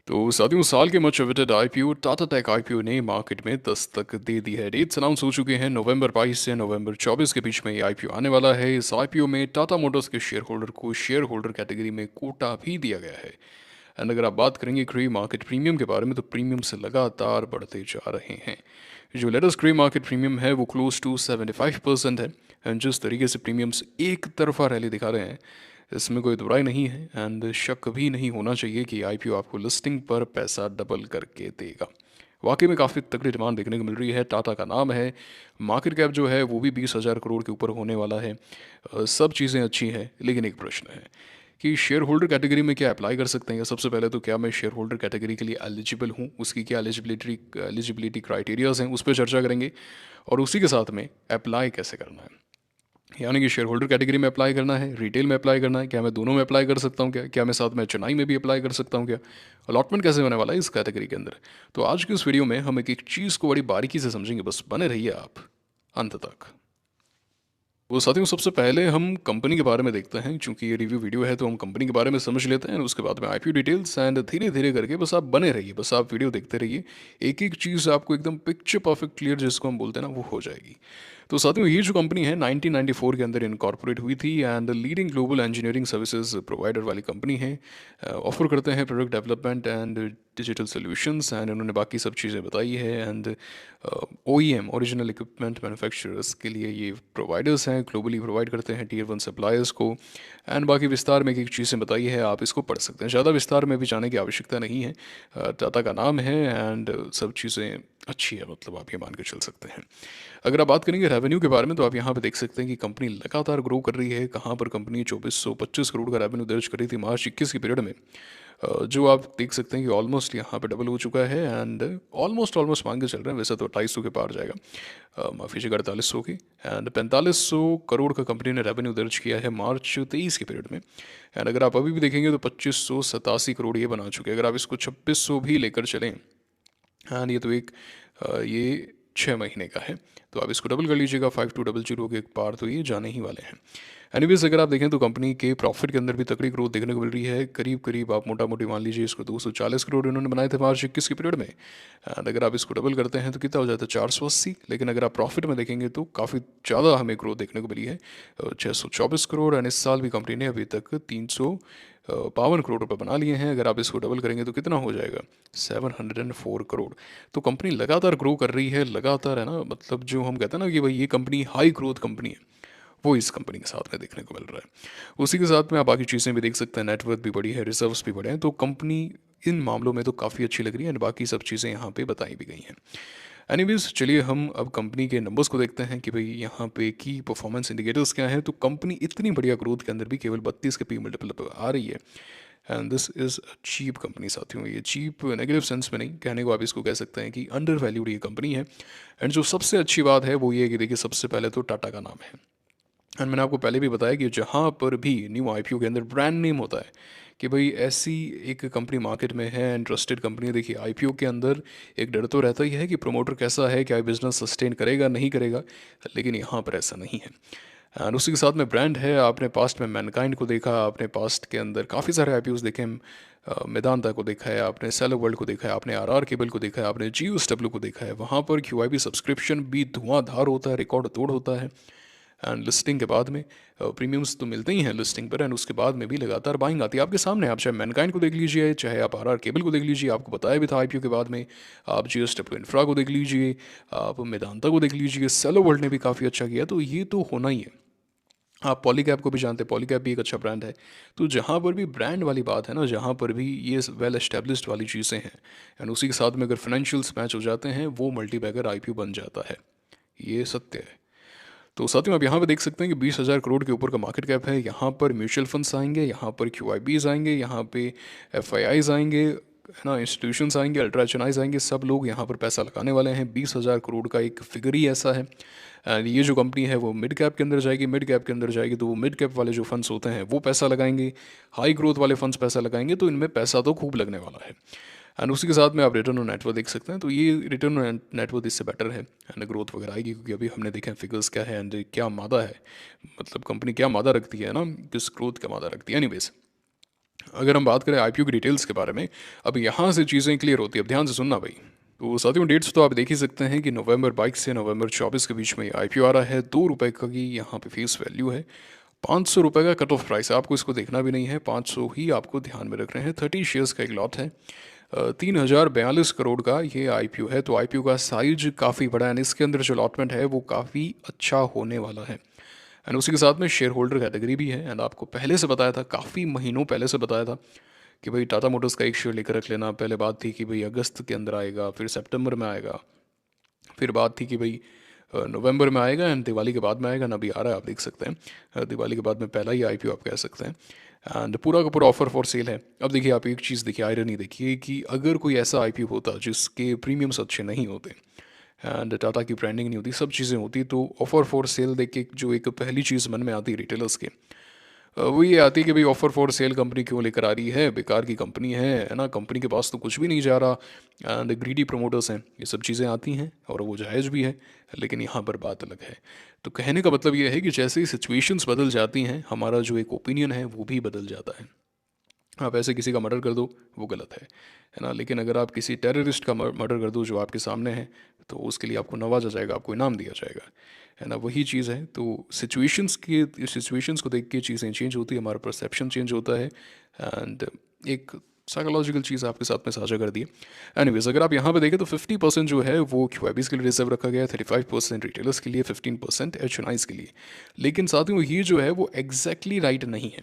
तो साथियों, साल के much awaited IPO Tata Tech IPO ने मार्केट में दस्तक दे दी है। डेट्स अनाउंस हो चुके हैं। नवंबर 22 से नवंबर 24 के बीच में ये आईपीओ आने वाला है। इस आईपीओ में टाटा मोटर्स के शेयर होल्डर को शेयर होल्डर कैटेगरी में कोटा भी दिया गया है। एंड अगर आप बात करेंगे क्री मार्केट प्रीमियम के बारे में, तो प्रीमियम से लगातार बढ़ते जा रहे हैं। जो लेटेस्ट क्री मार्केट प्रीमियम है वो क्लोज टू 75% है। एंड जिस तरीके से प्रीमियम्स एक तरफा रैली दिखा रहे हैं, इसमें कोई दुराई नहीं है। एंड शक भी नहीं होना चाहिए कि आईपीओ आपको लिस्टिंग पर पैसा डबल करके देगा। वाकई में काफ़ी तगड़ी डिमांड देखने को मिल रही है। टाटा का नाम है, मार्केट कैप जो है वो भी 20,000 करोड़ के ऊपर होने वाला है। सब चीज़ें अच्छी हैं, लेकिन एक प्रश्न है कि शेयर होल्डर कैटेगरी में क्या अप्लाई कर सकते हैं। या सबसे पहले तो क्या मैं शेयर होल्डर कैटेगरी के लिए एलिजिबल हूँ, उसकी क्या एलिजिबिलिटी क्राइटेरियाज हैं, उस पर चर्चा करेंगे। और उसी के साथ में अप्लाई कैसे करना है, यानी कि शेयर होल्डर कैटेगरी में अप्लाई करना है, रिटेल में अप्लाई करना है, क्या मैं दोनों में अप्लाई कर सकता हूँ, क्या मैं साथ में चेन्नई में भी अप्लाई कर सकता हूँ, क्या अलॉटमेंट कैसे होने वाला है इस कैटेगरी के अंदर। तो आज की इस वीडियो में हम एक एक चीज़ को बड़ी बारीकी से समझेंगे। बस बने रहिए आप अंत तक। वो साथियों, सबसे पहले हम कंपनी के बारे में देखते हैं। क्योंकि ये रिव्यू वीडियो है तो हम कंपनी के बारे में समझ लेते हैं, उसके बाद में आईपीओ डिटेल्स। एंड धीरे धीरे करके बस आप बने रहिए, बस आप वीडियो देखते रहिए। एक एक चीज़ आपको एकदम पिक्चर परफेक्ट क्लियर जिसको हम बोलते हैं ना, वो हो जाएगी। तो साथियों, ये जो कंपनी है 1994 के अंदर इनकॉर्पोरेट हुई थी। And leading global engineering services provider वाली कंपनी है। ऑफर करते हैं product development and digital solutions. And उन्होंने बाकी सब चीज़ें बताई है। And OEM original equipment manufacturers के लिए ये प्रोवाइडर्स हैं, ग्लोबली प्रोवाइड करते हैं टीयर 1 सप्लायर्स को। एंड बाकी विस्तार में एक एक चीज़ें बताई है, आप इसको पढ़ सकते हैं। ज़्यादा विस्तार में भी जाने की आवश्यकता नहीं है। टाटा का नाम है एंड सब चीज़ें अच्छी है, मतलब आप ये मान के चल सकते हैं। अगर आप बात करेंगे रेवेन्यू के बारे में, तो आप यहाँ पे देख सकते हैं कि कंपनी लगातार ग्रो कर रही है। कहाँ पर कंपनी 2425 करोड़ का रेवेन्यू दर्ज कर रही थी मार्च 21 के पीरियड में, जो आप देख सकते हैं कि ऑलमोस्ट यहाँ पे डबल हो चुका है। एंड ऑलमोस्ट ऑलमोस्ट मान के चल रहे हैं, वैसे तो 250 के पार जाएगा, माफ़ी चाहिए 4800 की। एंड 4500 करोड़ का कंपनी ने रेवेन्यू दर्ज किया है मार्च 23 के पीरियड में। एंड अगर आप अभी भी देखेंगे तो 2587 करोड़ ये बना चुके हैं। अगर आप इसको 2600 भी लेकर चलें, एंड ये तो एक ये 6 महीने का है, तो आप इसको डबल कर लीजिएगा 5200 के पार, तो ये जाने ही वाले हैं। एनीवेज, अगर आप देखें तो कंपनी के प्रॉफिट के अंदर भी तगड़ी ग्रोथ देखने को मिल रही है। करीब करीब आप मोटा मोटी मान लीजिए इसको 240 करोड़ इन्होंने बनाए थे मार्च 21 के पीरियड में। एंड अगर आप इसको डबल करते हैं तो कितना हो जाता है, 480। लेकिन अगर आप प्रॉफिट में देखेंगे तो काफ़ी ज़्यादा हमें ग्रोथ देखने को मिली है, 624 करोड़। एंड इस साल भी कंपनी ने अभी तक 352 करोड़ रुपए बना लिए हैं। अगर आप इसको डबल करेंगे तो कितना हो जाएगा, 704 करोड़। तो कंपनी लगातार ग्रो कर रही है, लगातार, है ना। मतलब जो हम कहते हैं ना कि भाई ये कंपनी हाई ग्रोथ कंपनी है, वो इस कंपनी के साथ में देखने को मिल रहा है। उसी के साथ में आप बाकी चीज़ें भी देख सकते हैं, नेटवर्थ भी बड़ी है, रिजर्व्स भी बड़े हैं। तो कंपनी इन मामलों में तो काफ़ी अच्छी लग रही है। एंड बाकी सब चीज़ें यहाँ पे बताई भी गई हैं। एनीवेज, चलिए हम अब कंपनी के नंबर्स को देखते हैं कि भाई यहाँ पे की परफॉर्मेंस इंडिकेटर्स क्या हैं। तो कंपनी इतनी बढ़िया ग्रोथ के अंदर भी केवल 32 के पी मल्टीपल पर आ रही है। And this is cheap company साथियों। ये चीप नेगेटिव सेंस में नहीं, कहने को आप इसको कह सकते हैं कि अंडर वैल्यूड ये कंपनी है। एंड जो सबसे अच्छी बात है वो ये है कि देखिए, सबसे पहले तो टाटा का नाम है। एंड मैंने आपको पहले भी बताया कि जहाँ पर भी न्यू आईपीओ के अंदर ब्रांड नेम होता है, कि भाई ऐसी एक कंपनी मार्केट में है एंड ट्रस्टेड कंपनी है। देखिए, आईपीओ के अंदर एक डर तो रहता ही है कि प्रमोटर कैसा है, क्या बिजनेस सस्टेन करेगा नहीं करेगा, लेकिन यहाँ पर ऐसा नहीं है। एंड उसी के साथ में ब्रांड है। आपने पास्ट में मैनकाइंड को देखा, आपने पास्ट के अंदर काफ़ी सारे आईपीओस देखे हैं। मेदांता को देखा है आपने, सेलो वर्ल्ड को देखा है आपने, आरआर केबल को देखा है आपने, GSW को देखा है। वहाँ पर क्यूआईबी सब्सक्रिप्शन भी धुआंधार होता है, रिकॉर्ड तोड़ होता है। एंड लिस्टिंग के बाद में प्रीमियम्स तो मिलते ही हैं लिस्टिंग पर। एंड उसके बाद में भी लगातार बाइंग आती है आपके सामने। आप चाहे मैनकाइंड को देख लीजिए, चाहे आप आरआर केबल को देख लीजिए, आपको बताया भी था आईपीओ के बाद में। आप GSW इंफ्रा को देख लीजिए, आप मेदांता को देख लीजिए, सेलो वर्ल्ड ने भी काफ़ी अच्छा किया। तो ये तो होना ही है। आप पॉलीकैब को भी जानते हैं, पॉलीकैब भी एक अच्छा ब्रांड है। तो जहाँ पर भी ब्रांड वाली बात है ना, जहाँ पर भी ये वेल एस्टेब्लिश्ड वाली चीज़ें हैं, एंड उसी के साथ में अगर फाइनेंशियल्स मैच हो जाते हैं, वो मल्टीबैगर आईपीओ बन जाता है। ये सत्य है। तो साथियों, आप यहाँ पे देख सकते हैं कि 20,000 करोड़ के ऊपर का मार्केट कैप है। यहाँ पर म्यूचुअल फंड्स आएंगे, यहाँ पर क्यूआईबीज आएंगे, यहाँ पे एफआईआईज आएंगे, है ना, इंस्टीट्यूशंस आएंगे, अल्ट्रा एचएनआईज आएंगे। सब लोग यहाँ पर पैसा लगाने वाले हैं। 20,000 करोड़ का एक फिगर ही ऐसा है। एंड ये जो कंपनी है वो मिड कैप के अंदर जाएगी। मिड कैप के अंदर जाएगी तो वो मिड कैप वाले जो फंड्स होते हैं वो पैसा लगाएंगे, हाई ग्रोथ वाले फंड्स पैसा लगाएंगे। तो इनमें पैसा तो खूब लगने वाला है। एंड उसी के साथ में आप रिटर्न ऑन नेटवर्थ देख सकते हैं। तो ये रिटर्न ऑन नेटवर्थ इससे बेटर है। एंड ग्रोथ वगैरह आएगी, क्योंकि अभी हमने देखा है फिगर्स क्या है एंड क्या मादा है, मतलब कंपनी क्या मादा रखती है ना, किस ग्रोथ का मादा रखती है। एनीवेज, अगर हम बात करें आईपीओ की डिटेल्स के बारे में, अब यहाँ से चीज़ें क्लियर होती है। अब ध्यान से सुनना भाई। तो साथियों, डेट्स तो आप देख ही सकते हैं कि नवंबर 22 से नवंबर 24 के बीच में आईपीओ आ रहा है। 2 रुपये का की यहाँ पे फेस वैल्यू है। 500 रुपये का कट ऑफ प्राइस है, आपको इसको देखना भी नहीं है, 500 ही आपको ध्यान में रख रहे हैं। 30 शेयर्स का एक लॉट है। 3042 करोड़ का ये आईपीओ है। तो आईपीओ का साइज काफ़ी बड़ा है एंड इसके अंदर जो अलॉटमेंट है वो काफ़ी अच्छा होने वाला है। एंड उसी के साथ में शेयर होल्डर कैटेगरी भी है। एंड आपको पहले से बताया था, काफ़ी महीनों पहले से बताया था कि भाई टाटा मोटर्स का एक शेयर लेकर रख लेना। पहले बात थी कि भाई अगस्त के अंदर आएगा, फिर सितंबर में आएगा, फिर बात थी कि भाई नवंबर में आएगा एंड दिवाली के बाद में आएगा ना, अभी आ रहा है, आप देख सकते हैं। दिवाली के बाद में पहला ही आईपीओ आप कह सकते हैं। एंड पूरा का पूरा ऑफर फॉर सेल है। अब देखिए, आप एक चीज़ देखिए, आयरनी देखिए कि अगर कोई ऐसा आईपीओ होता जिसके प्रीमियम्स अच्छे नहीं होते एंड टाटा की ब्रांडिंग नहीं होती, सब चीज़ें होती, तो ऑफर फॉर सेल देख के जो एक पहली चीज़ मन में आती है रिटेलर्स के, वो ये आती है कि भाई ऑफर फॉर सेल कंपनी क्यों लेकर आ रही है, बेकार की कंपनी है ना, कंपनी के पास तो कुछ भी नहीं जा रहा एंड ग्रीडी प्रमोटर्स हैं, ये सब चीज़ें आती हैं और वो जायज़ भी है। लेकिन यहाँ पर बात अलग है। तो कहने का मतलब ये है कि जैसे ही सिचुएशंस बदल जाती हैं, हमारा जो एक ओपिनियन है वो भी बदल जाता है। आप ऐसे किसी का मर्डर कर दो, वो गलत है ना, लेकिन अगर आप किसी टेररिस्ट का मर्डर कर दो जो आपके सामने है, तो उसके लिए आपको नवाजा जाएगा, आपको इनाम दिया जाएगा, है ना, वही चीज़ है। तो सिचुएशंस को देख के चीज़ें चेंज होती है, हमारा परसेप्शन चेंज होता है एंड एक साइकोलॉजिकल चीज़ आपके साथ में साझा कर दी है। एनीवेज, अगर आप यहाँ पे देखें तो 50% जो है वो क्यूआईबीज़ के लिए रिजर्व रखा गया है, 35% रिटेलर्स के लिए, 15% एचएनआईज़ के लिए। लेकिन साथियों, ये जो है वो एग्जैक्टली राइट नहीं है।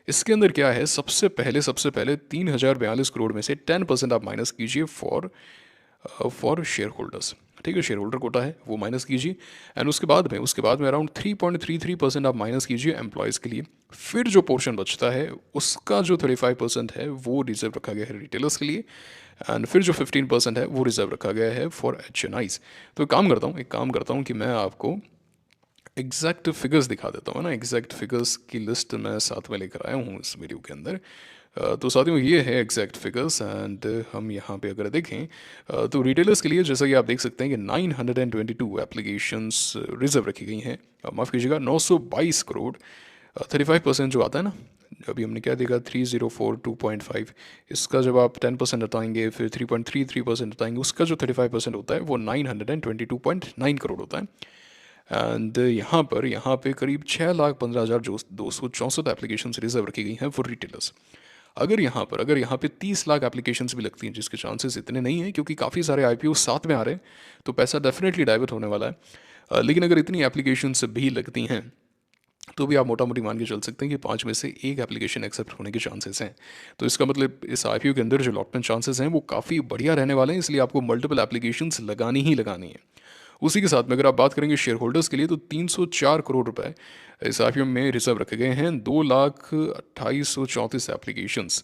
इसके अंदर क्या है, सबसे पहले 3042 करोड़ में से 10% आप माइनस कीजिए फॉर शेयर होल्डर्स। ठीक है, शेयर होल्डर कोटा है वो माइनस कीजिए। एंड उसके बाद में अराउंड 3.33% आप माइनस कीजिए एम्प्लॉयज़ के लिए। फिर जो पोर्शन बचता है उसका जो 35% है वो रिजर्व रखा गया है रिटेलर्स के लिए। एंड फिर जो 15% है वो रिजर्व रखा गया है फॉर एचएनआईज। तो एक काम करता हूँ कि मैं आपको एग्जैक्ट फिगर्स दिखा देता हूँ ना। एग्जैक्ट फिगर्स की लिस्ट मैं साथ में लेकर आया हूँ इस वीडियो के अंदर। तो साथियों, ये है एग्जैक्ट फिगर्स एंड हम यहाँ पे अगर देखें तो रिटेलर्स के लिए जैसा कि आप देख सकते हैं कि 922 एप्लीकेशंस रिजर्व रखी गई हैं। माफ़ कीजिएगा, 922 करोड़। 35% जो आता है ना, अभी हमने क्या देखा, 3042.5, इसका जब आप 10% हटाएंगे, फिर 3.33% हटाएंगे, उसका जो 35% होता है वो 922.9 करोड़ होता है। एंड यहाँ पे करीब 6,15,000 जो 264 एप्लीकेशन रिजर्व रखी गई हैं फॉर रिटेलर्स। अगर यहाँ पे 30 लाख एप्लीकेशंस भी लगती हैं, जिसके चांसेस इतने नहीं हैं क्योंकि काफ़ी सारे आईपीओ साथ में आ रहे हैं, तो पैसा डेफिनेटली डाइवर्ट होने वाला है। लेकिन अगर इतनी एप्लीकेशंस भी लगती हैं तो भी आप मोटा मोटी मान के चल सकते हैं कि 5 में से एक एप्लीकेशन एक्सेप्ट होने के चांसेस हैं। तो इसका मतलब इस आईपीओ के अंदर जो लॉटमेंट चांसेस हैं वो काफ़ी बढ़िया रहने वाले हैं, इसलिए आपको मल्टीपल एप्लीकेशंस लगानी ही लगानी है। उसी के साथ में अगर आप बात करेंगे शेयर होल्डर्स के लिए, तो 304 करोड़ रुपए इस आईपीओ में रिजर्व रखे गए हैं। 2,28,34 एप्लीकेशंस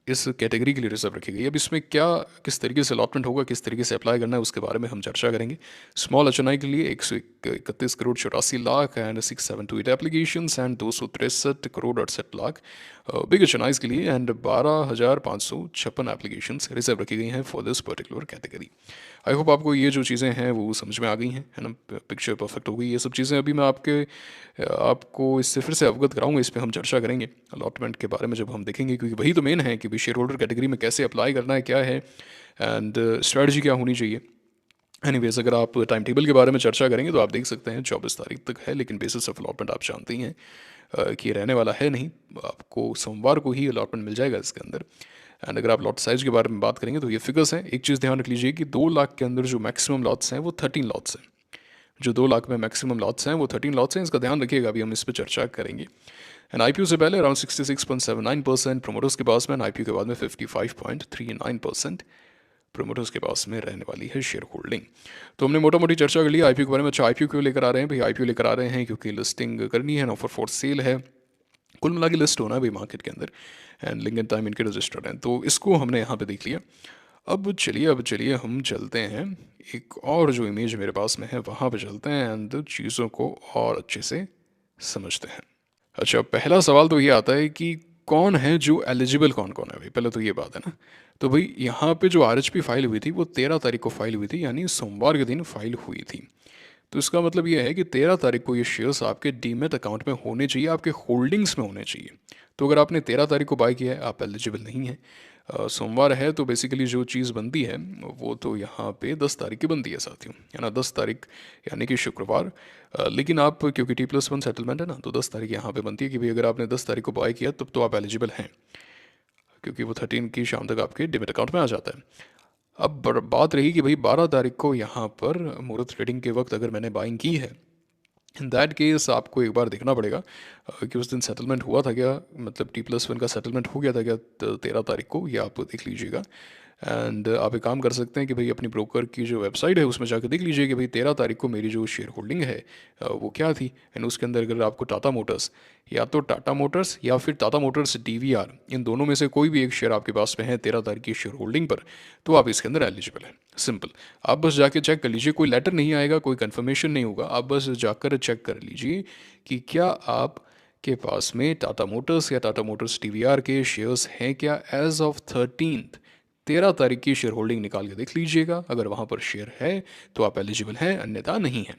इस कैटेगरी के लिए रिजर्व रखी गई है। अब इसमें क्या, किस तरीके से अलॉटमेंट होगा, किस तरीके से अप्लाई करना है, उसके बारे में हम चर्चा करेंगे। स्मॉल एचएनआई के लिए 131 crore 84 lakh and 6,728 application and 263 crore 68 lakh. Big HNIs के लिए एंड 12,556 एप्लीकेशन रिजर्व रखी गई हैं for this particular category. I hope आपको ये जो चीज़ें हैं वो समझ में आ गई हैं, है ना, पिक्चर परफेक्ट हो गई। ये सब चीज़ें अभी मैं आपको इससे फिर से अवगत कराऊंगा, इस पर हम चर्चा करेंगे अलॉटमेंट के बारे में जब हम देखेंगे, क्योंकि वही तो मेन है कि भाई शेयर होल्डर कैटेगरी में कैसे अप्लाई करना है, क्या है एंड स्ट्रैटेजी क्या होनी चाहिए। एनीवेज, अगर आप टाइम टेबल के बारे में चर्चा करेंगे तो आप देख सकते हैं 24 तारीख तक है, लेकिन बेसिस ऑफ अलॉटमेंट आप जानते ही हैं कि ये रहने वाला है नहीं। आपको सोमवार को ही अलॉटमेंट मिल जाएगा इसके अंदर। एंड अगर आप लॉट साइज़ के बारे में बात करेंगे तो ये फिगर्स हैं। एक चीज़ ध्यान रख लीजिए कि 2 लाख के अंदर जो मैक्सिमम लॉट्स हैं वो 13 लॉट्स हैं। जो 2 लाख में मैक्सिमम लॉट्स हैं वो 13 लॉट्स हैं, इसका ध्यान रखिएगा, अभी हम इस पर चर्चा करेंगे। एंड आईपीओ से पहले अराउंड 66.79% प्रोमोटर्स के पास में, आईपीओ के बाद में 55.39% प्रोमोटर्स के पास में रहने वाली है शेयर होल्डिंग। तो हमने मोटा मोटी चर्चा कर ली आईपीओ के बारे में। अच्छा, आईपीओ क्यों लेकर आ रहे हैं भाई? आईपीओ लेकर आ रहे हैं क्योंकि लिस्टिंग करनी है, ऑफर फॉर सेल है, कुल मिला के लिस्ट होना है भाई मार्केट के अंदर, एंड लिंक एंड टाइम इनके रजिस्टर्ड हैं, तो इसको हमने यहाँ पे देख लिया। अब चलिए हम चलते हैं, एक और जो इमेज मेरे पास में है वहाँ पे चलते हैं एंड चीज़ों को और अच्छे से समझते हैं। अच्छा, पहला सवाल तो ये आता है कि कौन है जो एलिजिबल, कौन कौन है भाई, पहले तो ये बात है ना। तो भाई यहाँ पे जो आरएचपी फाइल हुई थी वो 13 तारीख को फाइल हुई थी, यानी सोमवार के दिन फाइल हुई थी। तो इसका मतलब ये है कि 13 तारीख को ये शेयर्स आपके डीमेट अकाउंट में होने चाहिए, आपके होल्डिंग्स में होने चाहिए। तो अगर आपने 13 तारीख को बाय किया है, आप एलिजिबल नहीं हैं। सोमवार है तो बेसिकली जो चीज़ बनती है वो तो यहाँ पे 10 तारीख की बनती है साथियों, है ना, 10 तारीख यानी कि शुक्रवार। लेकिन आप क्योंकि T+1 सेटलमेंट है ना, तो 10 तारीख यहाँ पे बनती है कि भाई अगर आपने 10 तारीख को बाय किया तब तो आप एलिजिबल हैं, क्योंकि वो 13 की शाम तक आपके डिमेट अकाउंट में आ जाता है। अब बात रही कि भाई 12 तारीख को यहाँ पर मुहूर्त ट्रेडिंग के वक्त अगर मैंने बाइंग की है, इन दैट केस आपको एक बार देखना पड़ेगा कि उस दिन सेटलमेंट हुआ था क्या, मतलब T+1 का सेटलमेंट हो गया था क्या 13 तारीख को, ये आप देख लीजिएगा। एंड आप एक काम कर सकते हैं कि भाई अपनी ब्रोकर की जो वेबसाइट है उसमें जाकर देख लीजिए कि भाई 13 तारीख को मेरी जो शेयर होल्डिंग है वो क्या थी। एंड उसके अंदर अगर आपको टाटा मोटर्स, या तो टाटा मोटर्स या फिर टाटा मोटर्स DVR, इन दोनों में से कोई भी एक शेयर आपके पास में है 13 तारीख की शेयर होल्डिंग पर, तो आप इसके अंदर एलिजिबल हैं। सिंपल, आप बस जाके चेक कर लीजिए, कोई लेटर नहीं आएगा, कोई कंफर्मेशन नहीं होगा, आप बस जाकर चेक कर लीजिए कि क्या आप के पास में टाटा मोटर्स या टाटा मोटर्स DVR के शेयर्स हैं क्या एज ऑफ 13 तारीख की शेयर होल्डिंग निकाल के देख लीजिएगा। अगर वहाँ पर शेयर है तो आप एलिजिबल हैं, अन्यथा नहीं है।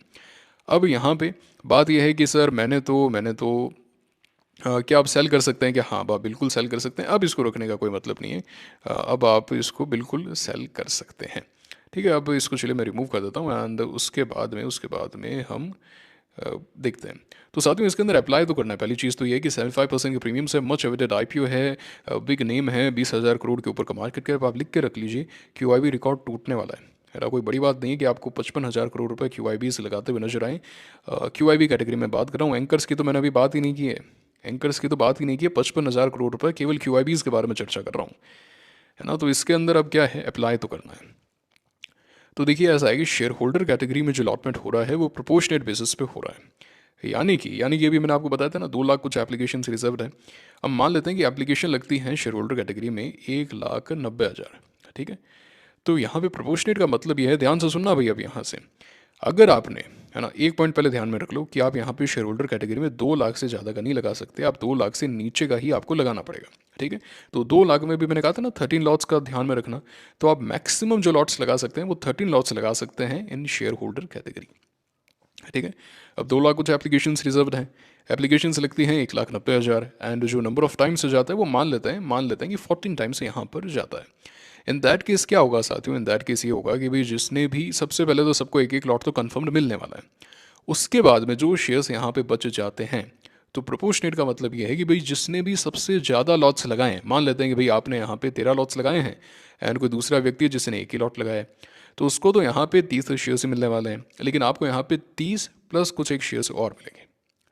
अब यहाँ पे बात यह है कि सर मैंने तो क्या आप सेल कर सकते हैं? कि हाँ, अब आप बिल्कुल सेल कर सकते हैं, अब इसको रखने का कोई मतलब नहीं है। अब आप इसको बिल्कुल सेल कर सकते हैं। ठीक है, अब इसको चलिए मैं रिमूव कर देता हूँ एंड उसके बाद में हम देखते हैं। तो साथियों इसके अंदर अप्लाई तो करना है। पहली चीज़ तो ये है कि 75% के प्रीमियम से मच अवेटेड IPO है, बिग नेम है, 20,000 करोड़ के ऊपर का मार्केट कैप। आप लिख के रख लीजिए QIB रिकॉर्ड टूटने वाला है ना। कोई बड़ी बात नहीं है कि आपको 55,000 करोड़ रुपए QIB से लगाते हुए नजर आए। QIB कैटेगरी में बात कर रहा हूँ, एंकर्स की तो मैंने अभी बात ही नहीं की है। एंकर्स की तो बात ही नहीं की है, 55,000 करोड़ रुपए केवल QIBs के बारे में चर्चा कर रहा हूँ, है ना। तो इसके अंदर अब क्या है, अप्लाई तो करना है। तो देखिए ऐसा है कि शेयर होल्डर कैटेगरी में जो अलॉटमेंट हो रहा है वो प्रोपोर्शनेट बेसिस पे हो रहा है। यानी कि अभी मैंने आपको बताया था ना, 2 लाख कुछ एप्लीकेशन रिजर्व है। अब मान लेते हैं कि एप्लीकेशन लगती है शेयर होल्डर कैटेगरी में 1,90,000, ठीक है। तो यहाँ पे प्रोपोर्शनेट का मतलब यह है, ध्यान से सुनना भाई। अब यहाँ से अगर आपने, है ना, एक पॉइंट पहले ध्यान में रख लो कि आप यहाँ पे शेयर होल्डर कैटेगरी में 2 लाख से ज़्यादा का नहीं लगा सकते, आप 2 लाख से नीचे का ही आपको लगाना पड़ेगा, ठीक है। तो 2 लाख में भी मैंने कहा था ना 13 लॉट्स का ध्यान में रखना। तो आप मैक्सिमम जो लॉट्स लगा सकते हैं वो 13 लॉट्स लगा सकते हैं इन शेयर होल्डर कैटेगरी, ठीक है। अब 2 लाख कुछ एप्लीकेशन रिजर्व हैं, एप्लीकेशन लगती हैं 1,90,000 एंड जो नंबर ऑफ टाइम्स से जाता है वो मान लेते हैं कि 14 टाइम्स यहाँ पर जाता है। इन दैट केस क्या होगा साथियों, इन दैट केस ये होगा कि भाई जिसने भी, सबसे पहले तो सबको एक एक लॉट तो कन्फर्म्ड मिलने वाला है। उसके बाद में जो शेयर्स यहाँ पे बच जाते हैं, तो प्रोपोर्शनेट का मतलब ये है कि भाई जिसने भी सबसे ज़्यादा लॉट्स लगाए हैं, मान लेते हैं कि भाई आपने यहाँ पे 13 लॉट्स लगाए हैं एंड कोई दूसरा व्यक्ति है जिसने एक ही लॉट लगाया है, तो उसको तो यहाँ पे 30 शेयर्स ही मिलने वाले हैं, लेकिन आपको यहाँ पे 30 प्लस कुछ एक शेयर्स और मिलेंगे,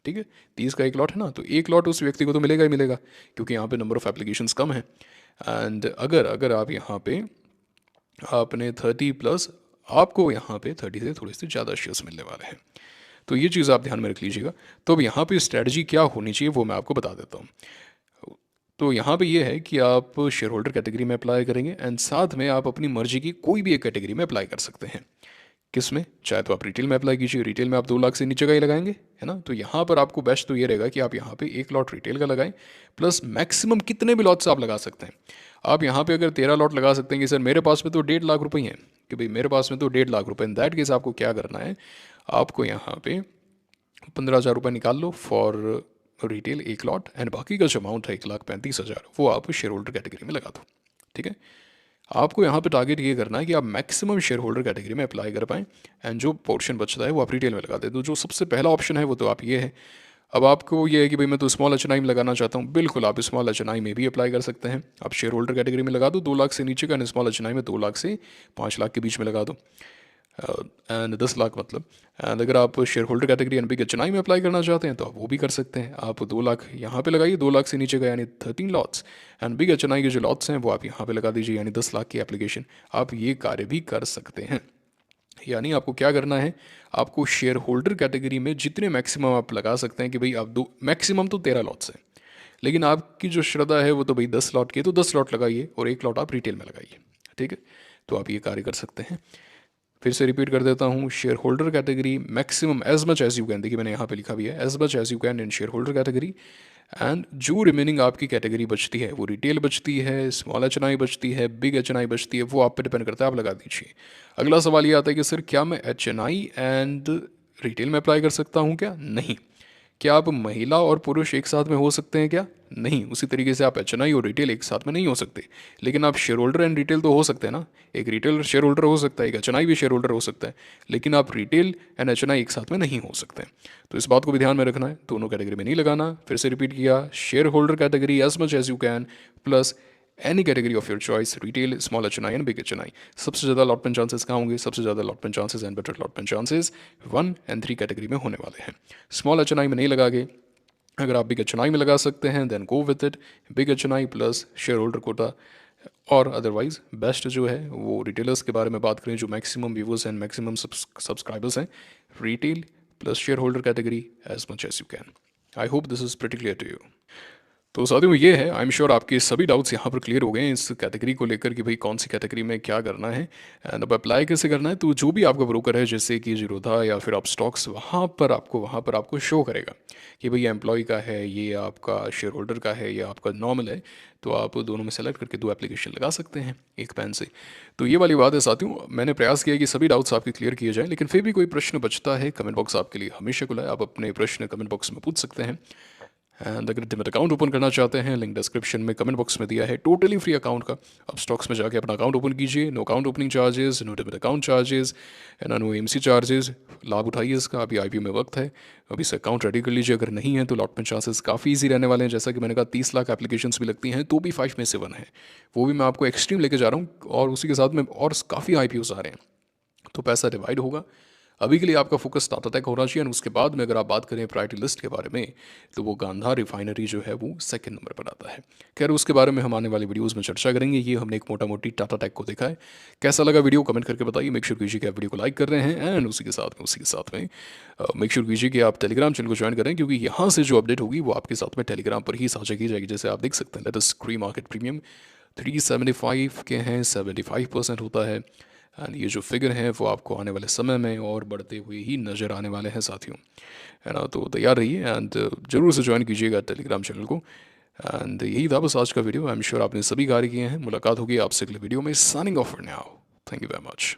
ठीक है। 30 का एक लॉट है ना, तो एक लॉट उस व्यक्ति को तो मिलेगा ही मिलेगा, क्योंकि यहाँ पे नंबर ऑफ एप्लीकेशंस कम है। एंड अगर अगर आप यहाँ पे आपने 30 प्लस, आपको यहाँ पे 30 से थोड़े से ज़्यादा शेयर्स मिलने वाले हैं। तो ये चीज़ आप ध्यान में रख लीजिएगा। तो अब यहाँ पे स्ट्रैटेजी क्या होनी चाहिए वो मैं आपको बता देता हूँ। तो यहाँ पे ये है कि आप शेयर होल्डर कैटेगरी में अप्लाई करेंगे एंड साथ में आप अपनी मर्जी की कोई भी एक कैटेगरी में अप्लाई कर सकते हैं। किस में? चाहे तो आप रिटेल में अप्लाई कीजिए, रिटेल में आप 2 लाख से नीचे का ही लगाएंगे, है ना। तो यहाँ पर आपको बेस्ट तो ये रहेगा कि आप यहाँ पे एक लॉट रिटेल का लगाएं, प्लस मैक्सिमम कितने भी लॉट्स आप लगा सकते हैं। आप यहाँ पे अगर 13 लॉट लगा सकते हैं कि सर मेरे पास में तो 1.5 लाख रुपए ही हैं, कि भाई मेरे पास में तो 1.5 लाख रुपए, इन दैट केस आपको क्या करना है, आपको यहाँ पे 15,000 रुपये निकाल लो फॉर रिटेल एक लॉट, एंड बाकी का जो अमाउंट है 1,35,000 वो आप शेयर होल्डर कैटेगरी में लगा दो, ठीक है। आपको यहाँ पे टारगेट ये करना है कि आप मैक्सिमम शेयर होल्डर कैटेगरी में अप्लाई कर पाएँ एंड जो पोर्शन बचता है वो आप रिटेल में लगा दें। तो जो सबसे पहला ऑप्शन है वो तो आप ये है। अब आपको ये है कि भाई मैं तो स्मॉल HNI में लगाना चाहता हूँ, बिल्कुल आप स्मॉल HNI में भी अप्लाई कर सकते हैं। आप शेयर होल्डर कैटेगरी में लगा दो 2 लाख से नीचे का, स्मॉल HNI में 2 लाख से 5 लाख के बीच में लगा दो, एंड 10 लाख मतलब। एंड अगर आप share holder category and big HNI में अप्लाई करना चाहते हैं तो आप वो भी कर सकते हैं। आप 2 लाख यहाँ पे लगाइए, 2 लाख से नीचे का यानी 13 लॉट्स, एंड बिग HNI के जो लॉट्स हैं वो आप यहाँ पे लगा दीजिए यानी 10 लाख की एप्लीकेशन। आप ये कार्य भी कर सकते हैं। यानी आपको क्या करना है, आपको शेयर होल्डर कैटेगरी में जितने मैक्सिमम आप लगा सकते हैं कि भाई आप दो, मैक्सिमम तो 13 लॉट्स हैं, लेकिन आपकी जो श्रद्धा है वो तो भाई 10 लॉट की है, तो 10 लॉट लगाइए और एक लॉट आप रिटेल में लगाइए, ठीक है। तो आप ये कार्य कर सकते हैं। फिर से रिपीट कर देता हूँ, share holder category maximum as much as you can, देखिए मैंने यहाँ पे लिखा भी है as much as you can in share holder category. And जो रिमेनिंग आपकी कैटेगरी बचती है वो रिटेल बचती है, स्मॉल HNI बचती है, बिग HNI बचती है, वो आप पे डिपेंड करता है, आप लगा दीजिए। अगला सवाल ये आता है कि सर क्या मैं HNI एंड रिटेल में अप्लाई कर सकता हूँ क्या? नहीं। क्या आप महिला और पुरुष एक साथ में हो सकते हैं क्या? नहीं। उसी तरीके से आप एच और रिटेल एक साथ में नहीं हो सकते। लेकिन आप शेयर होल्डर एंड रिटेल तो हो सकते हैं ना। एक रिटेल शेयर होल्डर हो सकता है, एक एच भी शेयर होल्डर हो सकता है, लेकिन आप रिटेल एंड एच एक साथ में नहीं हो सकते। तो इस बात को भी ध्यान में रखना है, दोनों कैटेगरी में नहीं लगाना। फिर से रिपीट किया, share holder category as much as you can, plus any category of your choice, retail, small H and big H. सबसे ज़्यादा अलॉटमेंट चांसेस कहाँ होंगे? सबसे ज़्यादा allotment chances and better allotment chances 1 and 3 category में होने वाले हैं। स्मॉल एच में नहीं लगा के अगर आप बिग एच में लगा सकते हैं then go with it, big H plus share holder quota. और अदरवाइज बेस्ट जो है वो रिटेलर्स के बारे में बात करें जो maximum viewers and maximum subscribers हैं, retail plus share holder category as much as you can. I hope this is pretty clear to you. तो साथियों ये है, आई एम श्योर आपके सभी डाउट्स यहाँ पर क्लियर हो गए हैं इस कैटेगरी को लेकर कि भाई कौन सी कैटेगरी में क्या करना है एंड अब अप्लाई कैसे करना है। तो जो भी आपका ब्रोकर है जैसे कि जीरोधा या फिर आप स्टॉक्स, वहाँ पर आपको शो करेगा कि भाई एम्प्लॉय का है, ये आपका शेयर होल्डर का है, या आपका नॉर्मल है। तो आप दोनों में सेलेक्ट करके 2 एप्लीकेशन लगा सकते हैं एक पैन से। तो ये वाली बात है साथियों, मैंने प्रयास किया कि सभी डाउट्स आपके क्लियर किए जाएं, लेकिन फिर भी कोई प्रश्न बचता है, कमेंट बॉक्स आपके लिए हमेशा खुला है, आप अपने प्रश्न कमेंट बॉक्स में पूछ सकते हैं। एंड अगर डिमैट अकाउंट ओपन करना चाहते हैं, लिंक डिस्क्रिप्शन में कमेंट बॉक्स में दिया है, टोटली फ्री अकाउंट का। अब स्टॉक्स में जाके अपना अकाउंट ओपन कीजिए, no account opening charges, no demat account charges and no MC charges. लाभ उठाइए इसका, अभी आईपीओ में वक्त है, अभी से अकाउंट रेडी कर लीजिए। अगर नहीं है तो अलॉटमेंट चांसेस काफ़ी ईजी रहने वाले हैं, जैसा कि मैंने कहा 30 लाख एप्लीकेशंस भी लगती हैं तो भी 5 में से 1 है। वो भी मैं आपको एक्सट्रीम लेके जा रहा हूँ और उसी के साथ में और काफ़ी आईपीओस आ रहे हैं, तो पैसा डिवाइड होगा। अभी के लिए आपका फोकस टाटा टेक होना चाहिए। और उसके बाद में अगर आप बात करें प्रायोरिटी लिस्ट के बारे में, तो वो गांधार रिफाइनरी जो है वो सेकंड नंबर पर आता है। खैर उसके बारे में हम आने वाले वीडियोस में चर्चा करेंगे। ये हमने एक मोटा मोटी टाटा टेक को देखा है। कैसा लगा वीडियो कमेंट करके बताइए। मेक श्योर कीजिए कि आप वीडियो को लाइक कर रहे हैं एंड उसी के साथ में मेक श्योर कीजिए कि आप टेलीग्राम चैनल को ज्वाइन करें, क्योंकि यहाँ से जो अपडेट होगी वो आपके साथ में टेलीग्राम पर ही साझा की जाएगी। जैसे आप देख सकते हैं, लेट अस क्री मार्केट प्रीमियम 375 के हैं, 75% होता है। एंड ये जो फिगर हैं वो आपको आने वाले समय में और बढ़ते हुए ही नज़र आने वाले हैं साथियों, है ना। तो तैयार रहिए एंड ज़रूर से ज्वाइन कीजिएगा टेलीग्राम चैनल को। एंड यही था बस आज का वीडियो। आई एम श्योर आपने सभी कार्य किए हैं। मुलाकात होगी आपसे अगले वीडियो में। Signing off for now, thank you very much.